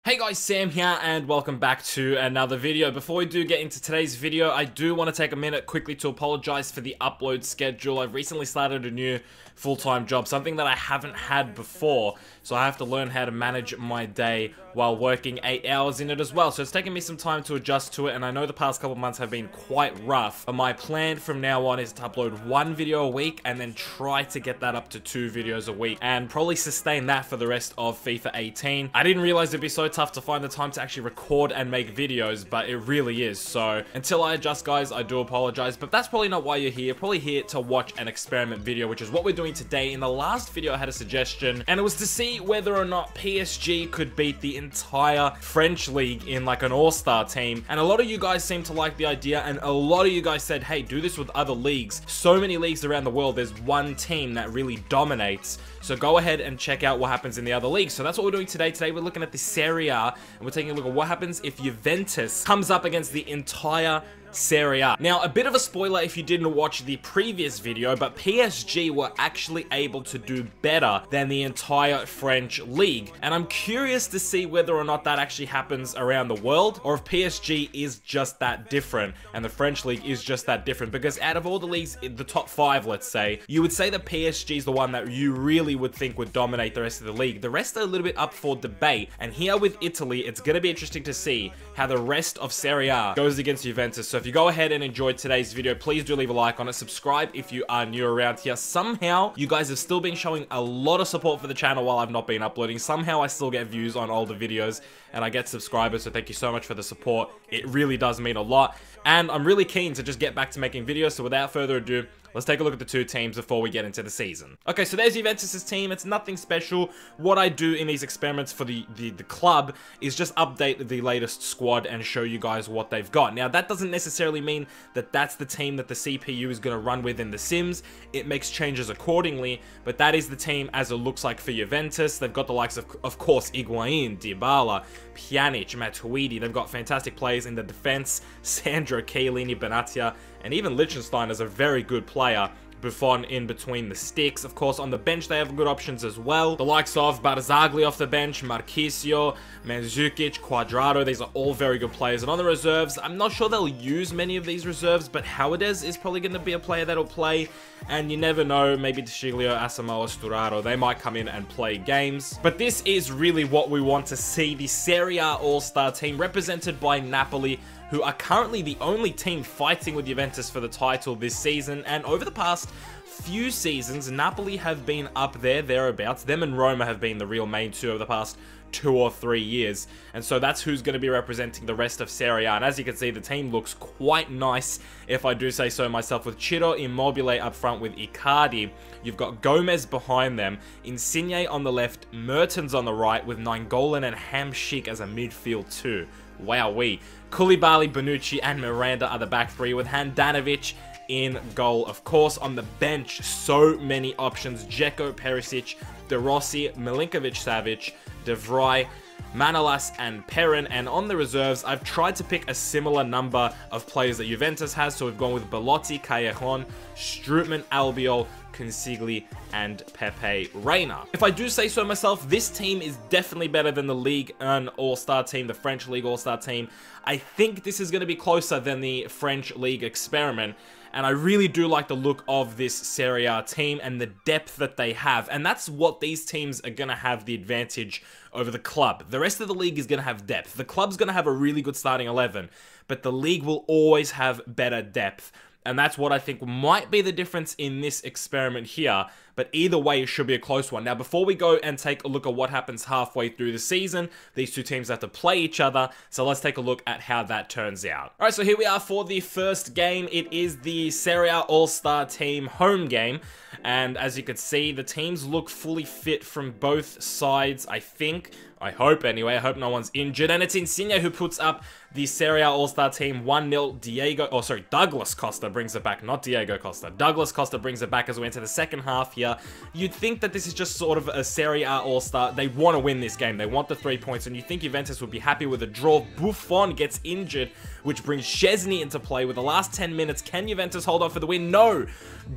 Hey guys, Sam here and welcome back to another video. Before we do get into today's video, I do want to take a minute quickly to apologize for the upload schedule. I've recently started a new full-time job, something that I haven't had before, so I have to learn how to manage my day while working 8 hours in it as well. So it's taken me some time to adjust to it, and I know the past couple months have been quite rough, but my plan from now on is to upload 1 video a week and then try to get that up to 2 videos a week and probably sustain that for the rest of FIFA 18. I didn't realize it'd be so tough to find the time to actually record and make videos, but it really is. So until I adjust, guys, I do apologize, but that's probably not why you're here. You're probably here to watch an experiment video, which is what we're doing today. In the last video, I had a suggestion, and it was to see whether or not PSG could beat the entire French league in like an all-star team. And a lot of you guys seem to like the idea, and a lot of you guys said, hey, do this with other leagues. So many leagues around the world, there's one team that really dominates. So go ahead and check out what happens in the other leagues. So that's what we're doing today. Today we're looking at the Serie A, and we're taking a look at what happens if Juventus comes up against the entire Serie A. Now, a bit of a spoiler if you didn't watch the previous video, but PSG were actually able to do better than the entire French league. And I'm curious to see whether or not that actually happens around the world, or if PSG is just that different and the French league is just that different. Because out of all the leagues in the top 5, let's say, you would say that PSG is the one that you really would think would dominate the rest of the league. The rest are a little bit up for debate. And here with Italy, it's going to be interesting to see how the rest of Serie A goes against Juventus. So if you go ahead and enjoy today's video, please do leave a like on it. Subscribe if you are new around here. Somehow, you guys have still been showing a lot of support for the channel while I've not been uploading. Somehow, I still get views on older videos, and I get subscribers, so thank you so much for the support. It really does mean a lot, and I'm really keen to just get back to making videos, so without further ado, let's take a look at the two teams before we get into the season. Okay, so there's Juventus' team. It's nothing special. What I do in these experiments for the club is just update the latest squad and show you guys what they've got. Now, that doesn't necessarily mean that that's the team that the CPU is going to run with in The Sims. It makes changes accordingly, but that is the team as it looks like for Juventus. They've got the likes of course, Higuain, Dybala, Pjanic, Matuidi. They've got fantastic players in the defense. Sandro, Chiellini, Benatia, and even Liechtenstein is a very good player. Buffon in between the sticks. Of course, on the bench, they have good options as well. The likes of Barzagli off the bench, Marchisio, Mandzukic, Cuadrado. These are all very good players. And on the reserves, I'm not sure they'll use many of these reserves, but Howardez is probably going to be a player that'll play. And you never know, maybe Desciglio, Asamoah, Sturaro, they might come in and play games. But this is really what we want to see. The Serie A All-Star team represented by Napoli, who are currently the only team fighting with Juventus for the title this season. And over the past few seasons, Napoli have been up there, thereabouts. Them and Roma have been the real main two over the past 2 or 3 years. And so that's who's going to be representing the rest of Serie A. And as you can see, the team looks quite nice, if I do say so myself, with Ciro Immobile up front with Icardi. You've got Gomez behind them, Insigne on the left, Mertens on the right, with Nainggolan and Hamsik as a midfield too. Wowee. Koulibaly, Bonucci, and Miranda are the back three, with Handanovic in goal. Of course, on the bench, so many options. Dzeko, Perisic, De Rossi, Milinkovic-Savic, De Vrij, Manolas, and Perrin. And on the reserves, I've tried to pick a similar number of players that Juventus has. So we've gone with Belotti, Callejon, Strootman, Albiol, Consigli, and Pepe Reina. If I do say so myself, this team is definitely better than the Ligue 1 All-Star team, the French League All-Star team. I think this is going to be closer than the French League experiment. And I really do like the look of this Serie A team and the depth that they have. And that's what these teams are going to have the advantage over the club. The rest of the league is going to have depth. The club's going to have a really good starting 11, but the league will always have better depth. And that's what I think might be the difference in this experiment here. But either way, it should be a close one. Now, before we go and take a look at what happens halfway through the season, these two teams have to play each other. So let's take a look at how that turns out. All right, so here we are for the first game. It is the Serie A All-Star team home game. And as you can see, the teams look fully fit from both sides, I think. I hope, anyway. I hope no one's injured. And it's Insigne who puts up the Serie A All-Star team 1-0. Douglas Costa brings it back, not Diego Costa. Douglas Costa brings it back as we enter the second half here. here. You'd think that this is just sort of a Serie A all-star. They want to win this game. They want the 3 points, and you think Juventus would be happy with a draw. Buffon gets injured, which brings Szczesny into play. With the last 10 minutes, can Juventus hold on for the win? No!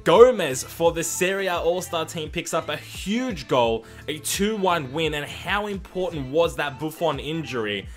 Gomez for the Serie A all-star team picks up a huge goal, a 2-1 win, and how important was that Buffon injury?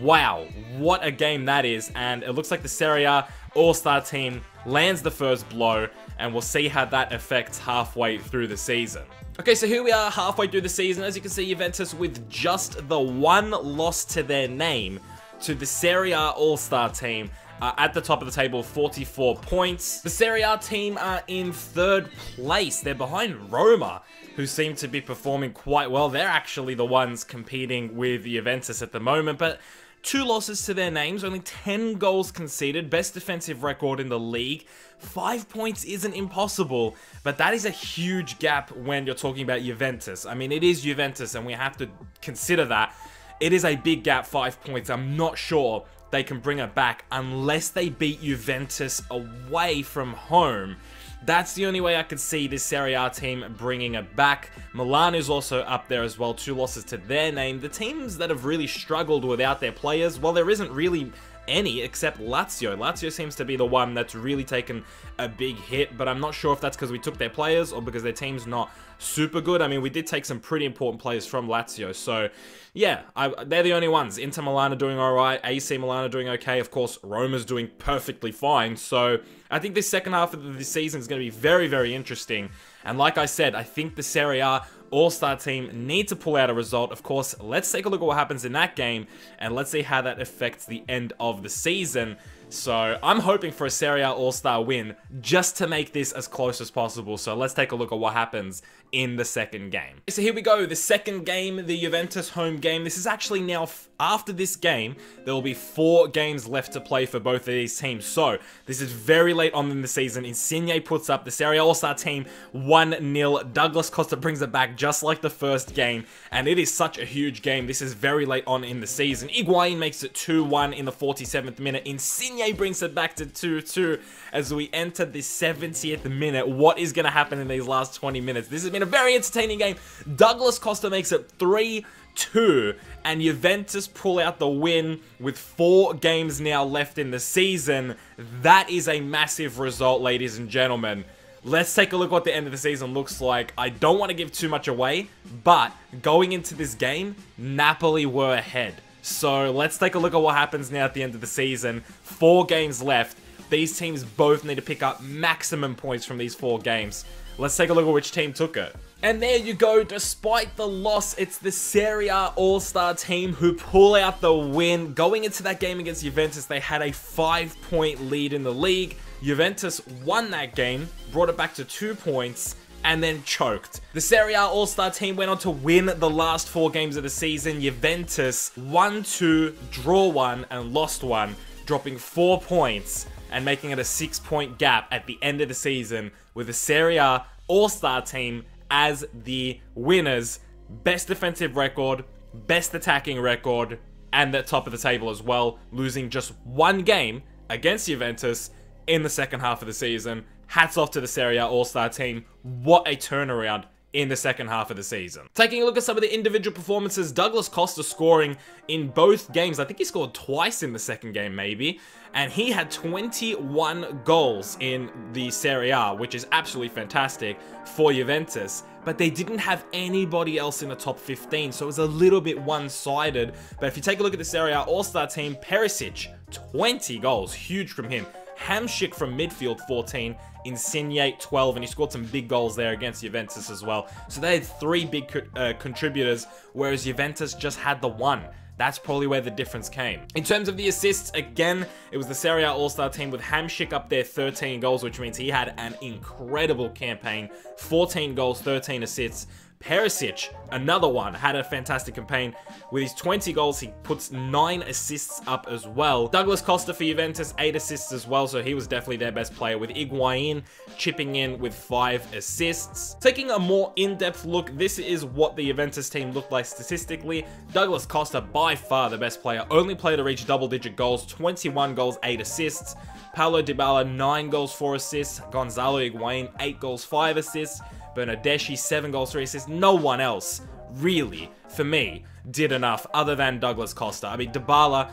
Wow, what a game that is, and it looks like the Serie A all-star team lands the first blow, and we'll see how that affects halfway through the season. Okay, so here we are halfway through the season. As you can see, Juventus with just the one loss to their name to the Serie A all-star team at the top of the table, 44 points. The Serie A team are in third place. They're behind Roma, who seem to be performing quite well. They're actually the ones competing with Juventus at the moment, but 2 losses to their names, only 10 goals conceded, best defensive record in the league. 5 points isn't impossible, but that is a huge gap when you're talking about Juventus. I mean, it is Juventus, and we have to consider that. It is a big gap, 5 points. I'm not sure they can bring it back unless they beat Juventus away from home. That's the only way I could see this Serie A team bringing it back. Milan is also up there as well, 2 losses to their name. The teams that have really struggled without their players, well, there isn't really any except Lazio. Lazio seems to be the one that's really taken a big hit, but I'm not sure if that's because we took their players or because their team's not super good. I mean, we did take some pretty important players from Lazio, so yeah, they're the only ones. Inter Milan are doing alright, AC Milan are doing okay, of course, Roma's doing perfectly fine, so I think this second half of the season is going to be very, very interesting, and like I said, I think the Serie A all-star team need to pull out a result. Of course, let's take a look at what happens in that game, and let's see how that affects the end of the season. So I'm hoping for a Serie A all-star win just to make this as close as possible. So let's take a look at what happens in the second game. So here we go, the second game, the Juventus home game. This is actually now, after this game, there will be 4 games left to play for both of these teams. So this is very late on in the season. Insigne puts up the Serie A all-star team 1-0. Douglas Costa brings it back just like the first game, and it is such a huge game. This is very late on in the season. Higuain makes it 2-1 in the 47th minute. Insigne brings it back to 2-2 as we enter the 70th minute. What is going to happen in these last 20 minutes? This has been a very entertaining game. Douglas Costa makes it 3-2, and Juventus pull out the win with 4 games now left in the season. That is a massive result, ladies and gentlemen. Let's take a look what the end of the season looks like. I don't want to give too much away, but going into this game, Napoli were ahead. So let's take a look at what happens now at the end of the season. 4 games left. These teams both need to pick up maximum points from these 4 games. Let's take a look at which team took it. And there you go, despite the loss, it's the Serie A all-star team who pull out the win. Going into that game against Juventus, they had a 5-point lead in the league. Juventus won that game, brought it back to 2 points, and then choked. The Serie A all-star team went on to win the last 4 games of the season. Juventus won 2, draw 1, and lost 1, dropping 4 points and making it a 6-point gap at the end of the season, with the Serie A all-star team as the winners. Best defensive record, best attacking record, and the top of the table as well, losing just 1 game against Juventus in the second half of the season. Hats off to the Serie A all-star team. What a turnaround in the second half of the season. Taking a look at some of the individual performances, Douglas Costa scoring in both games. I think he scored twice in the second game, maybe. And he had 21 goals in the Serie A, which is absolutely fantastic for Juventus. But they didn't have anybody else in the top 15, so it was a little bit one-sided. But if you take a look at the Serie A all-star team, Perisic, 20 goals, huge from him. Hamsik from midfield, 14. Insigne, 12, and he scored some big goals there against Juventus as well. So they had 3 big contributors, whereas Juventus just had the 1. That's probably where the difference came. In terms of the assists, again, it was the Serie A all-star team with Hamsik up there, 13 goals, which means he had an incredible campaign. 14 goals, 13 assists. Perisic, another one, had a fantastic campaign. With his 20 goals, he puts 9 assists up as well. Douglas Costa for Juventus, 8 assists as well, so he was definitely their best player, with Higuain chipping in with 5 assists. Taking a more in-depth look, this is what the Juventus team looked like statistically. Douglas Costa, by far the best player, only player to reach double-digit goals, 21 goals, 8 assists. Paulo Dybala, 9 goals, 4 assists. Gonzalo Higuain, 8 goals, 5 assists. Bernardeschi, 7 goals, 3 assists. No one else, really, for me, did enough other than Douglas Costa. I mean, Dybala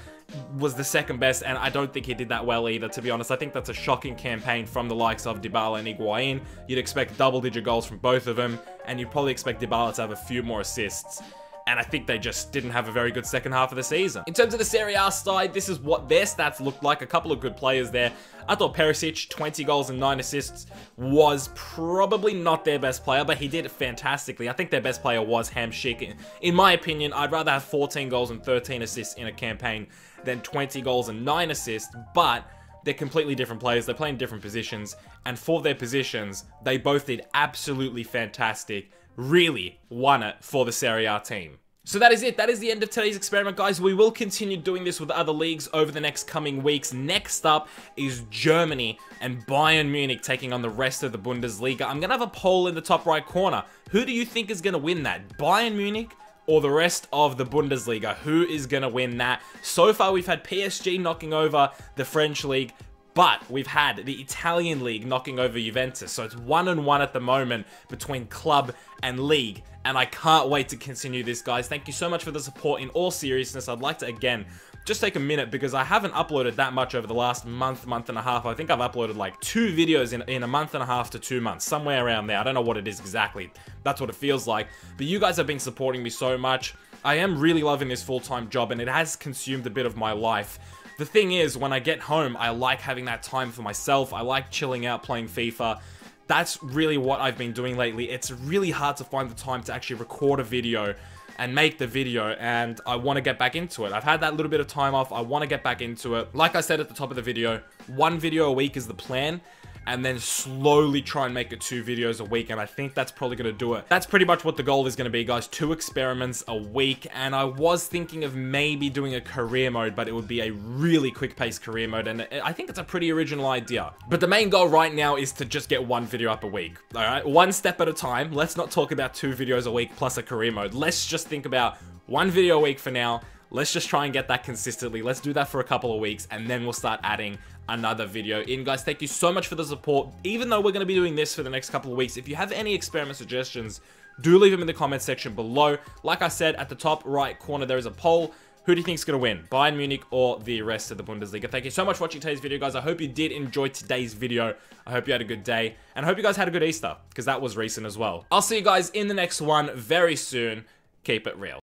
was the second best, and I don't think he did that well either, to be honest. I think that's a shocking campaign from the likes of Dybala and Higuain. You'd expect double-digit goals from both of them, and you'd probably expect Dybala to have a few more assists. And I think they just didn't have a very good second half of the season. In terms of the Serie A side, this is what their stats looked like. A couple of good players there. I thought Perisic, 20 goals and 9 assists, was probably not their best player, but he did it fantastically. I think their best player was Hamšík. In my opinion, I'd rather have 14 goals and 13 assists in a campaign than 20 goals and 9 assists, but they're completely different players. They play in different positions, and for their positions, they both did absolutely fantastic. Really won it for the Serie A team. So that is it. That is the end of today's experiment, guys. We will continue doing this with other leagues over the next coming weeks. Next up is Germany and Bayern Munich taking on the rest of the Bundesliga. I'm going to have a poll in the top right corner. Who do you think is going to win that? Bayern Munich or the rest of the Bundesliga? Who is going to win that? So far, we've had PSG knocking over the French league, but we've had the Italian league knocking over Juventus. So it's 1-1 at the moment between club and league. And I can't wait to continue this, guys. Thank you so much for the support. In all seriousness, I'd like to, again, just take a minute because I haven't uploaded that much over the last month and a half. I think I've uploaded like 2 videos in a month and a half to 2 months, somewhere around there. I don't know what it is exactly. That's what it feels like. But you guys have been supporting me so much. I am really loving this full-time job, and it has consumed a bit of my life. The thing is, when I get home, I like having that time for myself. I like chilling out, playing FIFA. That's really what I've been doing lately. It's really hard to find the time to actually record a video and make the video, and I want to get back into it. I've had that little bit of time off. I want to get back into it. Like I said at the top of the video, 1 video a week is the plan, and then slowly try and make it 2 videos a week, and I think that's probably going to do it. That's pretty much what the goal is going to be, guys. 2 experiments a week, and I was thinking of maybe doing a career mode, but it would be a really quick-paced career mode, and I think it's a pretty original idea. But the main goal right now is to just get 1 video up a week, alright? 1 step at a time. Let's not talk about 2 videos a week plus a career mode. Let's just think about 1 video a week for now. Let's just try and get that consistently. Let's do that for a couple of weeks, and then we'll start adding another video in, guys. Thank you so much for the support. Even though we're going to be doing this for the next couple of weeks, if you have any experiment suggestions, do leave them in the comment section below. Like I said, at the top right corner, there is a poll. Who do you think is going to win? Bayern Munich or the rest of the Bundesliga? Thank you so much for watching today's video, guys. I hope you did enjoy today's video. I hope you had a good day, and I hope you guys had a good Easter, because that was recent as well. I'll see you guys in the next one very soon. Keep it real.